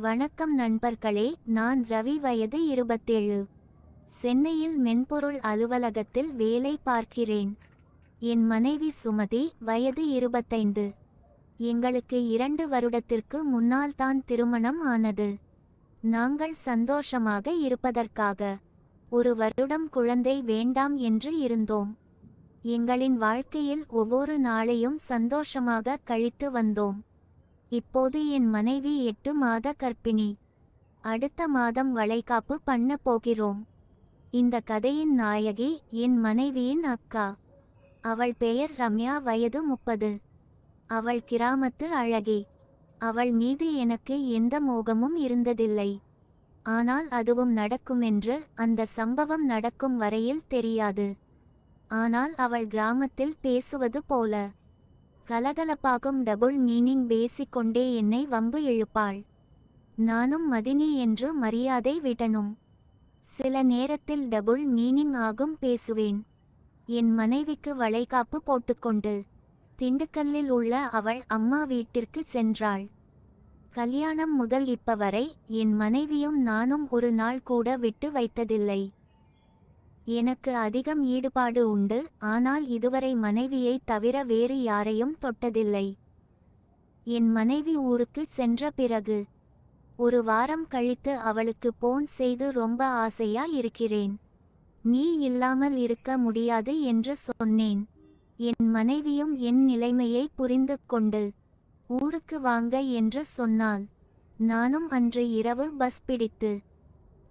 வணக்கம் நண்பர்களே, நான் ரவி, வயது 27. சென்னையில் மென்பொருள் அலுவலகத்தில் வேலை பார்க்கிறேன். என் மனைவி சுமதி, வயது 25. எங்களுக்கு 2 வருடத்திற்கு முன்னால் தான் திருமணம் ஆனது. நாங்கள் சந்தோஷமாக இருப்பதற்காக 1 வருடம் குழந்தை வேண்டாம் என்று இருந்தோம். எங்களின் வாழ்க்கையில் ஒவ்வொரு நாளையும் சந்தோஷமாக கழித்து வந்தோம். இப்போது என் மனைவி 8 மாத கர்ப்பிணி. அடுத்த மாதம் வளைகாப்பு பண்ண போகிறோம். இந்த கதையின் நாயகி என் மனைவியின் அக்கா. அவள் பெயர் ரம்யா, வயது 30. அவள் கிராமத்து அழகி. அவள் மீது எனக்கு எந்த மோகமும் இருந்ததில்லை. ஆனால் அதுவும் நடக்குமென்று அந்த சம்பவம் நடக்கும் வரையில் தெரியாது. ஆனால் அவள் கிராமத்தில் பேசுவது போல கலகலப்பாகும் டபுள் மீனிங் பேசிக்கொண்டே என்னை வம்பு இழுப்பாள். நானும் மதினி என்று மரியாதை விடணும். சில நேரத்தில் டபுள் மீனிங் ஆகும் பேசுவேன். என் மனைவிக்கு வளைகாப்பு போட்டுக்கொண்டு திண்டுக்கல்லில் உள்ள அவள் அம்மா வீட்டிற்கு சென்றாள். கல்யாணம் முதல் இப்ப வரை என் மனைவியும் நானும் ஒரு நாள் கூட விட்டு வைத்ததில்லை. எனக்கு அதிகம் ஈடுபாடு உண்டு. ஆனால் இதுவரை மனைவியை தவிர வேறு யாரையும் தொட்டதில்லை. என் மனைவி ஊருக்கு சென்ற பிறகு 1 வாரம் கழித்து அவளுக்கு போன் செய்து ரொம்ப ஆசையா இருக்கிறேன், நீ இல்லாமல் இருக்க முடியாது என்று சொன்னேன். என் மனைவியும் என் நிலைமையை புரிந்து கொண்டு ஊருக்கு வாங்க என்று சொன்னாள். நானும் அன்று இரவு பஸ் பிடித்து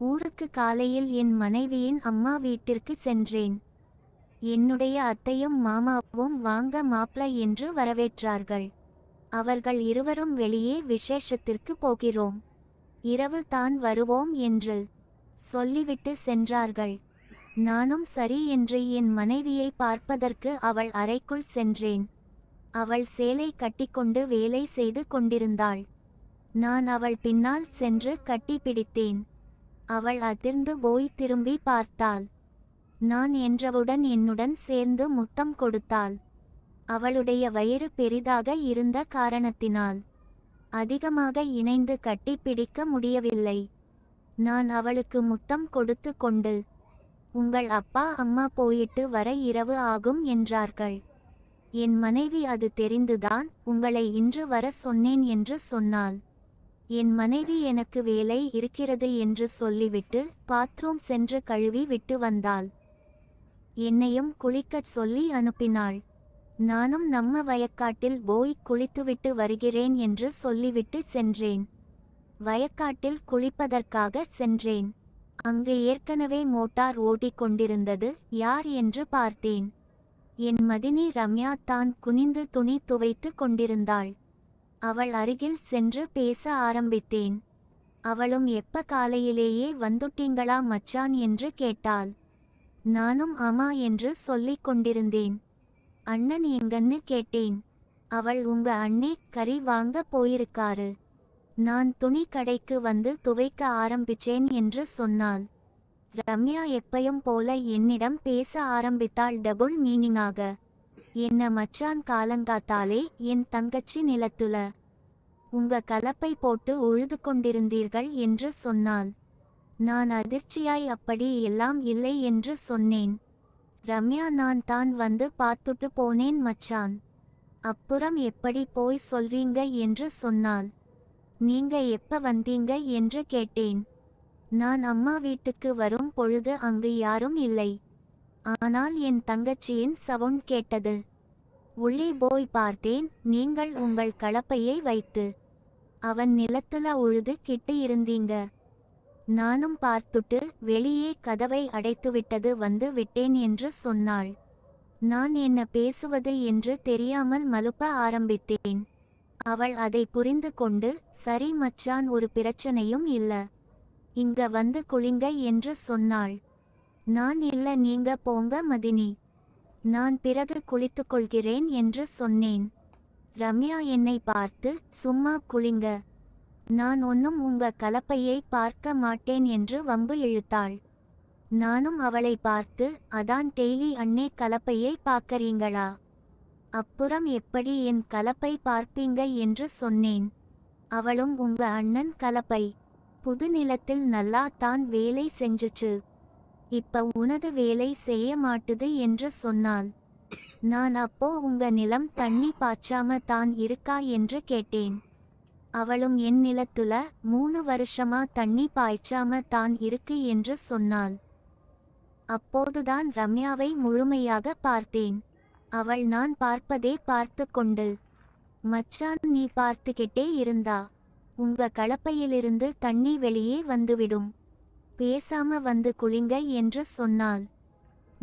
ஊருக்கு காலையில் என் மனைவியின் அம்மா வீட்டிற்கு சென்றேன். என்னுடைய அத்தையும் மாமாவும் வாங்க மாப்ள என்று வரவேற்றார்கள். அவர்கள் இருவரும் வெளியே விசேஷத்திற்கு போகிறோம், இரவு தான் வருவோம் என்று சொல்லிவிட்டு சென்றார்கள். நானும் சரி என்று என் மனைவியை பார்ப்பதற்கு அவள் அறைக்குள் சென்றேன். அவள் சேலை கட்டிக்கொண்டு வேலை செய்து கொண்டிருந்தாள். நான் அவள் பின்னால் சென்று கட்டி பிடித்தேன். அவள் அதிர்ந்து போய் திரும்பி பார்த்தாள். நான் என்றவுடன் என்னுடன் சேர்ந்து முத்தம் கொடுத்தாள். அவளுடைய வயிறு பெரிதாக இருந்த காரணத்தினால் அதிகமாக இணைந்து கட்டி பிடிக்க முடியவில்லை. நான் அவளுக்கு முத்தம் கொடுத்து கொண்டு, உங்கள் அப்பா அம்மா போயிட்டு வர இரவு ஆகும் என்றார்கள். என் மனைவி அது தெரிந்துதான் உங்களை இன்று வர சொன்னேன் என்று சொன்னாள். என் மனைவி எனக்கு வேலை இருக்கிறது என்று சொல்லிவிட்டு பாத்ரூம் சென்று கழுவி விட்டு வந்தாள். என்னையும் குளிக்கச் சொல்லி அனுப்பினாள். நானும் நம்ம வயக்காட்டில் போய் குளித்துவிட்டு வருகிறேன் என்று சொல்லிவிட்டு சென்றேன். வயக்காட்டில் குளிப்பதற்காக சென்றேன். அங்கு ஏற்கனவே மோட்டார் ஓட்டிக்கொண்டிருந்தது. யார் என்று பார்த்தேன். என் மதினி ரம்யா தான் குனிந்து துணி துவைத்து கொண்டிருந்தாள். அவள் அருகில் சென்று பேச ஆரம்பித்தேன். அவளும் எப்ப காலையிலேயே வந்துட்டீங்களா மச்சான் என்று கேட்டாள். நானும் ஆமா என்று சொல்லிக் கொண்டிருந்தேன். அண்ணன் எங்கன்னு கேட்டேன். அவள் உங்க அண்ணே கறி வாங்க போயிருக்காரு, நான் துணி கடைக்கு வந்து துவைக்க ஆரம்பிச்சேன் என்று சொன்னாள். ரம்யா எப்பயும் போல என்னிடம் பேச ஆரம்பித்தாள் டபுள் மீனிங்காக. என்ன மச்சான், காலங்காத்தாலே என் தங்கச்சி நிலத்துல உங்க கலப்பை போட்டு உழுது கொண்டிருந்தீர்கள் என்று சொன்னாள். நான் அதிர்ச்சியாய் அப்படி எல்லாம் இல்லை என்று சொன்னேன். ரம்யா, நான் தான் வந்து பார்த்துட்டு போனேன் மச்சான். அப்புறம் எப்படி போய் சொல்றீங்க என்று சொன்னாள். நீங்க எப்ப வந்தீங்க என்று கேட்டேன். நான் அம்மா வீட்டுக்கு வரும் பொழுது அங்கு யாரும் இல்லை. ஆனால் என் தங்கச்சியின் சவுண்ட் கேட்டது. உள்ளே போய் பார்த்தேன், நீங்கள் உங்கள் கலப்பையை வைத்து அவன் நிலத்துல உழுது கிட்டு இருந்தீங்க. நானும் பார்த்துட்டு வெளியே கதவை அடைத்துவிட்டது வந்து விட்டேன் என்று சொன்னாள். நான் என்ன பேசுவது என்று தெரியாமல் மலுப்ப ஆரம்பித்தேன். அவள் அதை புரிந்து கொண்டு, சரி மச்சான், ஒரு பிரச்சனையும் இல்ல, இங்க வந்து குளிங்க என்று சொன்னாள். நான் இல்ல, நீங்க போங்க மதினி, நான் பிறகு குளித்துக்கொள்கிறேன் என்று சொன்னேன். ரம்யா என்னை பார்த்து, சும்மா குளிங்க, நான் ஒன்னும் உங்க கலப்பையை பார்க்க மாட்டேன் என்று வம்பு இழுத்தாள். நானும் அவளை பார்த்து, அதான் டெய்லி அண்ணே கலப்பையை பார்க்கறீங்களா, அப்புறம் எப்படி என் கலப்பை பார்ப்பீங்க என்று சொன்னேன். அவளும் உங்க அண்ணன் கலப்பை புது நிலத்தில் நல்லா தான் வேலை செஞ்சுச்சு. இப்ப உனது வேலை செய்ய மாட்டுது என்று சொன்னாள். நான் அப்போ உங்க நிலம் தண்ணி பாய்ச்சாம தான் இருக்கா என்று கேட்டேன். அவளும் என் நிலத்துல 3 வருஷமா தண்ணி பாய்ச்சாம தான் இருக்கு என்று சொன்னாள். அப்போதுதான் ரம்யாவை முழுமையாக பார்த்தேன். அவள் நான் பார்ப்பதே பார்த்து கொண்டு, மச்சான் நீ பார்த்துக்கிட்டே இருந்தா உங்க கலப்பையிலிருந்து தண்ணி வெளியே வந்துவிடும், பேசாம வந்து குளிங்க என்று சொன்னாள்.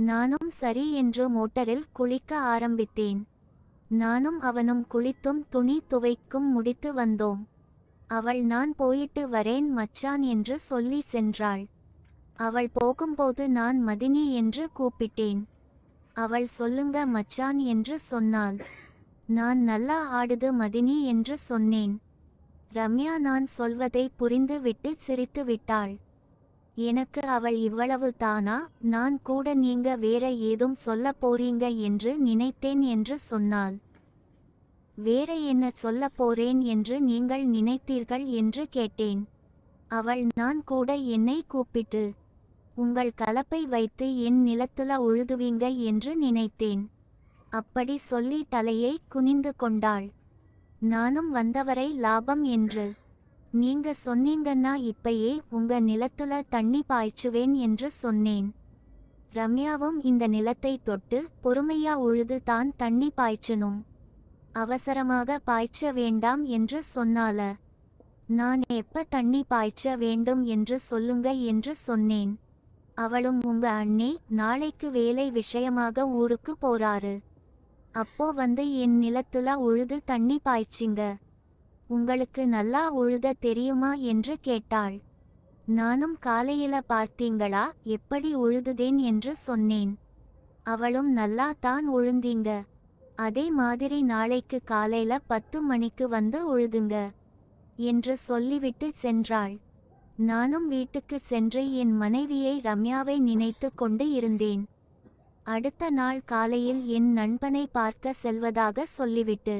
நானும் சரி என்று மோட்டரில் குளிக்க ஆரம்பித்தேன். நானும் அவனும் குளித்தும் துணி துவைக்கும் முடித்து வந்தோம். அவள் நான் போயிட்டு வரேன் மச்சான் என்று சொல்லி சென்றாள். அவள் போகும்போது நான் மதினி என்று கூப்பிட்டேன். அவள் சொல்லுங்க மச்சான் என்று சொன்னாள். நான் நல்லா ஆடுது மதினி என்று சொன்னேன். ரம்யா நான் சொல்வதை புரிந்து விட்டு சிரித்து விட்டாள். எனக்கு அவள் இவ்வளவு தானா, நான் கூட நீங்க வேற ஏதும் சொல்ல போறீங்க என்று நினைத்தேன் என்று சொன்னாள். வேற என்ன சொல்ல போறேன் என்று நீங்கள் நினைத்தீர்கள் என்று கேட்டேன். அவள் நான் கூட என்னை கூப்பிட்டு உங்கள் கலப்பை வைத்து என் நிலத்துல உழுதுவீங்க என்று நினைத்தேன். அப்படி சொல்லி தலையை குனிந்து கொண்டாள். நானும் வந்தவரை லாபம் என்று நீங்க சொன்னீங்கன்னா இப்பயே உங்க நிலத்துல தண்ணி பாய்ச்சுவேன் என்று சொன்னேன். ரம்யாவும் இந்த நிலத்தை தொட்டு பொறுமையா உழுது தான் தண்ணி பாய்ச்சணும், அவசரமாக பாய்ச்ச வேண்டாம் என்று சொன்னால. நான் எப்ப தண்ணி பாய்ச்ச வேண்டும் என்று சொல்லுங்க என்று சொன்னேன். அவளும் உங்க அண்ணே நாளைக்கு வேலை விஷயமாக ஊருக்கு போறாரு, அப்போ வந்து என் நிலத்துல உழுது தண்ணி பாய்ச்சிங்க, உங்களுக்கு நல்லா உழுத தெரியுமா என்று கேட்டாள். நானும் காலையில பார்த்தீங்களா எப்படி உழுதுதேன் என்று சொன்னேன். அவளும் நல்லா தான் உழுந்தீங்க, அதே மாதிரி நாளைக்கு காலையில 10 மணிக்கு வந்து உழுதுங்க என்று சொல்லிவிட்டு சென்றாள். நானும் வீட்டுக்கு சென்று என் மனைவியை ரம்யாவை நினைத்து கொண்டு இருந்தேன். அடுத்த நாள் காலையில் என் நண்பனை பார்க்க செல்வதாக சொல்லிவிட்டு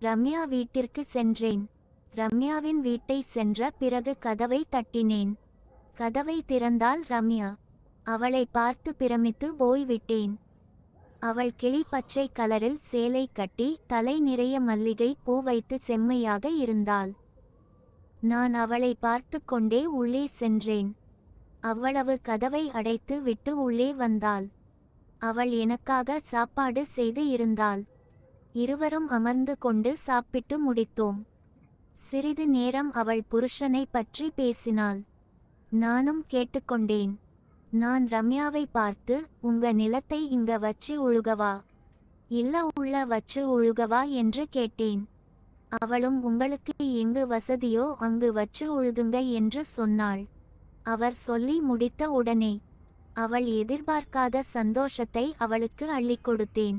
ரம்யா வீட்டிற்கு சென்றேன். ரம்யாவின் வீட்டை சென்ற பிறகு கதவை தட்டினேன். கதவை திறந்தாள் ரம்யா. அவளை பார்த்து பிரமித்து போய்விட்டேன். அவள் கிளி பச்சை கலரில் சேலை கட்டி தலை நிறைய மல்லிகை பூ வைத்து செம்மையாக இருந்தாள். நான் அவளை பார்த்து கொண்டே உள்ளே சென்றேன். அவ்வளவு கதவை அடைத்து விட்டு உள்ளே வந்தாள். அவள் எனக்காக சாப்பாடு செய்து இருந்தாள். இருவரும் அமர்ந்து கொண்டு சாப்பிட்டு முடித்தோம். சிறிது நேரம் அவள் புருஷனை பற்றி பேசினாள். நானும் கேட்டுக்கொண்டேன். நான் ரம்யாவை பார்த்து உங்க நிலத்தை இங்க வச்சு உழுகவா இல்ல உள்ள வச்சு உழுகவா என்று கேட்டேன். அவளும் உங்களுக்கு எங்கு வசதியோ அங்கு வச்சு உழுதுங்க என்று சொன்னாள். அவர் சொல்லி முடித்த உடனே அவள் எதிர்பார்க்காத சந்தோஷத்தை அவளுக்கு அள்ளிக் கொடுத்தேன்.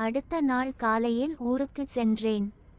அடுத்த நாள் காலையில் ஊருக்கு சென்றேன்.